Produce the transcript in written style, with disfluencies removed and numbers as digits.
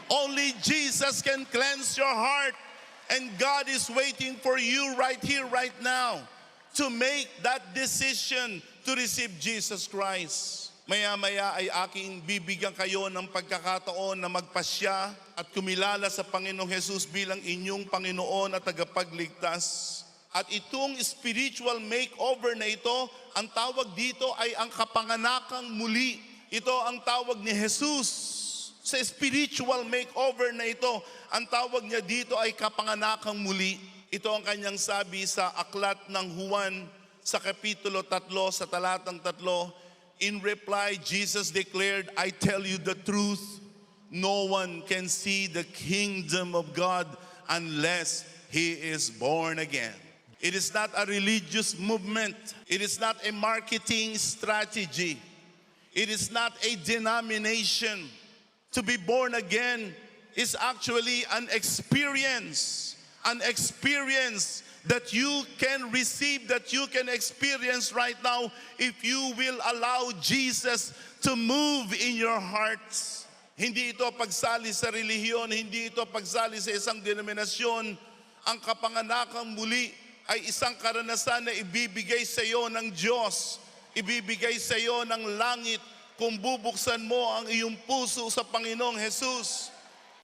Only Jesus can cleanse your heart. And God is waiting for you right here, right now, to make that decision to receive Jesus Christ. Maya-maya ay aking bibigyan kayo ng pagkakataon na magpasya at kumilala sa Panginoong Jesus bilang inyong Panginoon at tagapagligtas. At itong spiritual makeover na ito, ang tawag dito ay ang kapanganakang muli. Ito ang tawag ni Jesus. Sa spiritual makeover na ito, ang tawag niya dito ay kapanganakang muli. Ito ang kanyang sabi sa aklat ng Juan sa kapitulo 3 sa talatang 3. In reply, Jesus declared, I tell you the truth, no one can see the kingdom of God unless he is born again. It is not a religious movement. It is not a marketing strategy. It is not a denomination. To be born again is actually an experience that you can receive, that you can experience right now if you will allow Jesus to move in your hearts. Hindi ito pagsali sa relihiyon, hindi ito pagsali sa isang denominasyon. Ang kapanganakang muli ay isang karanasan na ibibigay sa iyo ng Diyos, ibibigay sa iyo ng langit, kung bubuksan mo ang iyong puso sa Panginoong Jesus.